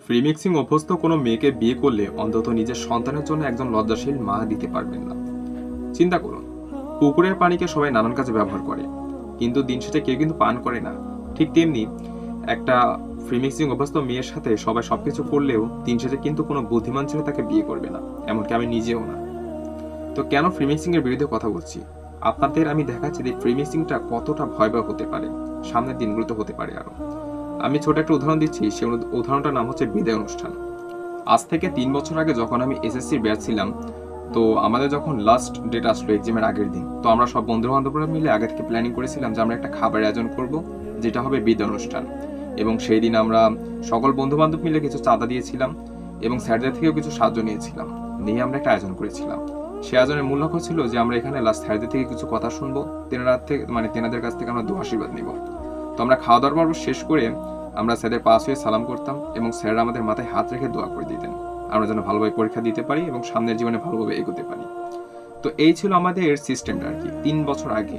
Free mixing অভ্যস্ত কোনো মেয়েকে বিয়ে করলে অন্তত নিজের সন্তানের জন্য একজন লজ্জাশীল মা দিতে পারবেন না। চিন্তা করুন, পুকুরের পানিকে সবাই নানান কাজে ব্যবহার করে, কিন্তু দিন শেষে কেউ কিন্তু পান করে না। ঠিক তেমনি একটা ফ্রি মিক্সিং অভ্যস্ত মেয়ের সাথে সবাই সবকিছু করলেও দিন শেষে কিন্তু কোনো বুদ্ধিমান ছেলে তাকে বিয়ে করবে না, এমনকি আমি নিজেও না। তো কেন ফ্রি মিক্সিং এর বিরুদ্ধে কথা বলছি? আপনাদের আমি দেখাচ্ছি যে ফ্রি মিক্সিংটা কতটা ভয়াবহ হতে পারে, সামনের দিনগুলোতে হতে পারে আরো। আমি ছোট একটা উদাহরণ দিচ্ছি, সেই উদাহরণটার নাম হচ্ছে বিদায় অনুষ্ঠান। আজ থেকে 3 বছর আগে যখন আমি এসএসসির ব্যাচ ছিলাম, তো আমাদের যখন লাস্ট ডেট আসলো এক্সামের আগের দিন, তো আমরা সব বন্ধু বান্ধবরা মিলে আগে থেকে প্ল্যানিং করেছিলাম যে আমরা একটা খাবারের আয়োজন করব, যেটা হবে বিদায় অনুষ্ঠান। এবং সেই দিন আমরা সকল বন্ধু বান্ধব মিলে কিছু চাঁদা দিয়েছিলাম এবং স্যারদের থেকেও কিছু সাহায্য নিয়েছিলাম, নিয়ে আমরা একটা আয়োজন করেছিলাম। সে আয়োজনের মূল লক্ষ্য ছিল যে আমরা এখানে লাস্ট স্যারদের থেকে কিছু কথা শুনবো, তেনাদের কাছ থেকে আমরা দোয়া আশীর্বাদ নিব। তো আমরা খাওয়া দাওয়ার পর্ব শেষ করে আমরা স্যারের পাশ হয়ে সালাম করতাম এবং স্যাররা আমাদের মাথায় হাত রেখে দোয়া করে দিতেন আমরা যেন ভালোভাবে পরীক্ষা দিতে পারি এবং সামনের জীবনে ভালোভাবে এগোতে পারি। তো এই ছিল আমাদের সিস্টেমটা আর কি 3 বছর আগে।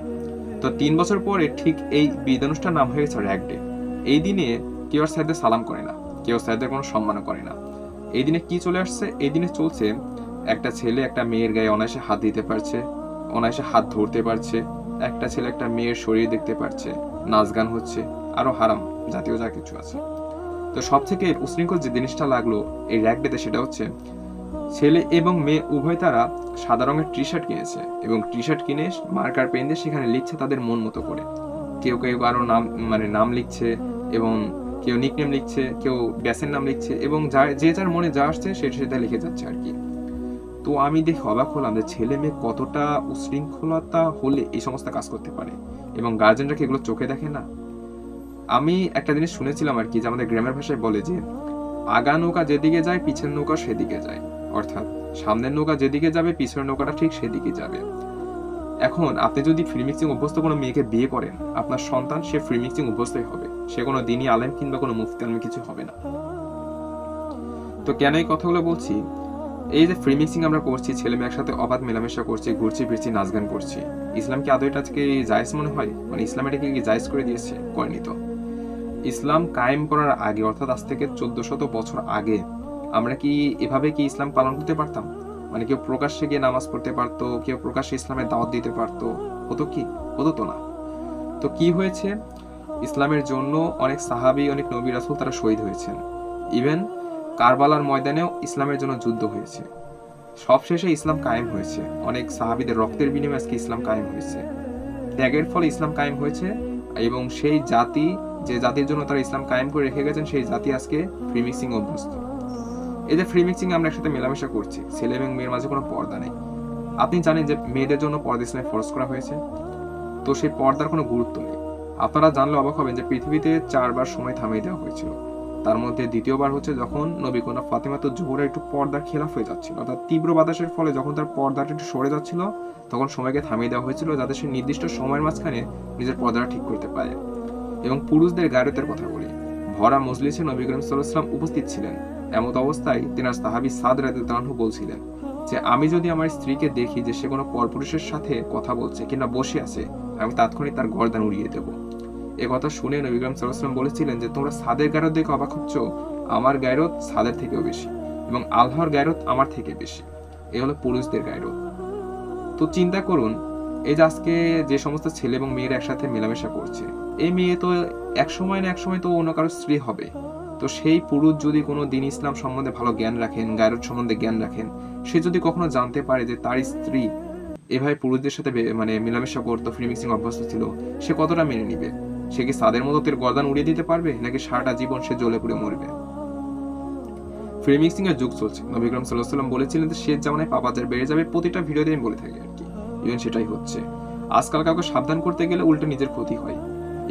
তো 3 বছর পরে ঠিক এই বিদায় অনুষ্ঠান নাম হয়ে গেছে র্যাগ ডে। এই দিনে কেউ আর স্যারদের সালাম করে না, কেউ স্যারদের কোনো সম্মান করে না। এই দিনে কি চলে আসছে? এই দিনে চলছে একটা ছেলে একটা মেয়ের গায়ে অনায়াসে হাত দিতে পারছে, অনায়াসে হাত ধরতে পারছে, একটা ছেলে একটা মেয়ের শরীর দেখতে পারছে, নাচ গান হচ্ছে, আরো হারাম জাতীয় যা কিছু আছে। তো সব থেকে উশৃঙ্খল যে জিনিসটা লাগলো এই র্যাগ ডেতে, সেটা হচ্ছে ছেলে এবং মেয়ে উভয় তারা সাদা রঙের টি শার্ট কিনেছে এবং টি শার্ট কিনে মার্কার পেন দিয়ে সেখানে লিখছে তাদের মন মতো করে। কেউ কেউ আরো নাম লিখছে এবং কেউ নিকনেম লিখছে, কেউ ব্যাসের নাম লিখছে এবং যে যার মনে যা আসছে সেটা লিখে যাচ্ছে আর কি। তো আমি দেখে অবাক হলাম যে ছেলে মেয়ে কতটা উশৃঙ্খলতা হলে এই সমস্ত কাজ করতে পারে এবং গার্জেনরা কি এগুলো চোখে দেখে না? আমি একটা জিনিস শুনেছিলাম আর কি, যে আমাদের গ্রামের ভাষায় বলে যে আগা নৌকা যেদিকে যায় পিছের নৌকা সেদিকে যায়, অর্থাৎ সামনের নৌকা যেদিকে যাবে পিছনের নৌকাটা ঠিক সেদিকে যাবে। এখন আপনি যদি ফ্রি মিক্সিং অভ্যস্ত কোনো মেয়েকে বিয়ে করেন, আপনার সন্তান সে ফ্রি মিক্সিং অভ্যস্তই হবে, সে কোনো দিনী আলেম কিংবা কোনো মুফতি আলেম কিছু হবে না। তো কেন এই কথাগুলো বলছি? এই যে ফ্রি মিক্সিং আমরা করছি, ছেলে মেয়ে একসাথে অবাধ মেলামেশা করছি, ঘুরছি ফিরছি, নাচ গান করছি, ইসলাম কি আদৌ এটাকে জায়েজ মনে হয়? ইসলাম এটাকে কি জায়েজ করে দিয়েছে? করেনি তো। ইসলাম কায়েম করার আগে, অর্থাৎ আজ থেকে 1400 বছর আগে আমরা কি এভাবে কি ইসলাম পালন করতে পারতাম? কেউ প্রকাশ্যে গিয়ে নামাজ পড়তে পারতো, কেউ প্রকাশ্যে ইসলামের দাওয়াত দিতে পারতো? হতো কি? হতো তো না। তো কি হয়েছে? ইসলামের জন্য অনেক সাহাবী, অনেক নবী রাসূল তারা শহীদ হয়েছেন। ইভেন কারবালার ময়দানেও ইসলামের জন্য যুদ্ধ হয়েছে। সবশেষে ইসলাম কায়েম হয়েছে, অনেক সাহাবীদের রক্তের বিনিময়ে আজকে ইসলাম কায়েম হয়েছে। ত্যাগের ফলে ইসলাম কায়েম হয়েছে এবং সেই জাতি, যে জাতির জন্য তারা ইসলাম কায়েম করে রেখে গেছেন, সেই জাতি আজকে ফ্রি মিক্সিং অভ্যস্ত। এই যে ফ্রি মিক্সিং আমরা একসাথে মেলামেশা করছি, ছেলে এবং মেয়ের মাঝে কোনো পর্দা নেই। আপনি জানেন যে মেয়েদের জন্য পর্দা ইসলামে ফরজ করা হয়েছে, তো সেই পর্দার কোনো গুরুত্ব নেই। আপনারা জানলে অবাক হবেন যে পৃথিবীতে 4বার সময় থামিয়ে দেওয়া হয়েছিল। তার মধ্যে দ্বিতীয়বার হচ্ছে যখন নবী কন্যা ফাতেমাতুজ জোহরা একটু পর্দার খেলাফ হয়ে যাচ্ছিল, অর্থাৎ তীব্র বাতাসের ফলে যখন তার পর্দাটা একটু সরে যাচ্ছিল, তখন সময়কে থামিয়ে দেওয়া হয়েছিল যাতে সে নির্দিষ্ট সময়ের মাঝখানে নিজের পর্দাটা ঠিক করতে পারে। এবং পুরুষদের গায়রতের কথা বলি, ভরা মজলিসে নবী করিম সাল্লাল্লাহু আলাইহি ওয়াসাল্লাম উপস্থিত ছিলেন। এমত অবস্থায় তিনার সাহাবী সাদ রাদিয়াল্লাহু আনহু বলছিলেন যে আমি যদি আমার স্ত্রীকে দেখি যে সে কোনো পরপুরুষের সাথে কথা বলছে কিংবা বসে আছে, আমি তাৎক্ষণিক তার গর্দান উড়িয়ে দেব। এ কথা শুনে নবী করিম সাল্লাল্লাহু আলাইহি ওয়াসাল্লাম বলেছিলেন যে তোমরা সাদের গায়রত দেখে অবাক হচ্ছ, আমার গায়রত সাদের থেকেও বেশি এবং আল্লাহর গায়রত আমার থেকে বেশি। এ হলো পুরুষদের গায়রত। তো চিন্তা করুন, এই যে আজকে যে সমস্ত ছেলে এবং মেয়েরা একসাথে মেলামেশা করছে, এই মেয়ে তো এক সময় না এক সময় তো অন্য কারো স্ত্রী হবে। তো সেই পুরুষ যদি কোনো দিন ইসলাম সম্বন্ধে ভালো জ্ঞান রাখেন, গায়রত সম্বন্ধে জ্ঞান রাখেন, সে যদি কখনো জানতে পারে যে তার স্ত্রী এভাবে পুরুষদের সাথে মেলামেশা করতো, ফ্রি মিক্সিং অভ্যস্ত ছিল, সে কতটা মেনে নিবে? সে কি সাদের মতো তের গর্দান উড়িয়ে দিতে পারবে, নাকি সারাটা জীবন সে জ্বলে পুড়ে মরবে? ফ্রি মিক্সিং এর যুগ চলছে। নবী করিম সাল্লাল্লাহু আলাইহি ওয়াসাল্লাম বলেছিলেন যে শেষ জামানায় পাপাচার বেড়ে যাবে, প্রতিটা ভিডিওতে আমি বলে থাকি আর কি। ইভেন সেটাই হচ্ছে। আজকাল কাউকে সাবধান করতে গেলে উল্টো নিজের ক্ষতি হয়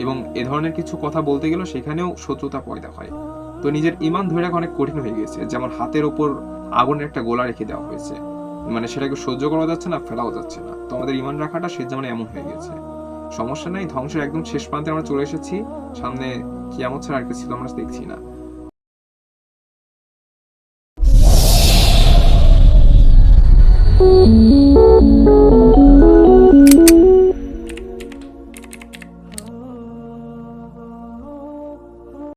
এবং এ ধরনের কিছু কথা বলতে গেলেও সেখানেও শত্রুতা পয়দা হয়। তো নিজের ঈমান ধরে রাখা অনেক কঠিন হয়ে গেছে। যেমন হাতের ওপর আগুনের একটা গোলা রেখে দেওয়া হয়েছে, সেটাকে সহ্য করা যাচ্ছে না, ফেলাও যাচ্ছে না। তো আমাদের ঈমান রাখাটা শেষ জামানায় এমন হয়ে গেছে। সমস্যা নাই, ধ্বংসের একদম শেষ প্রান্তে আমরা চলে এসেছি, সামনে কিয়ামত ছাড়া আর কিছু আমরা দেখছি না।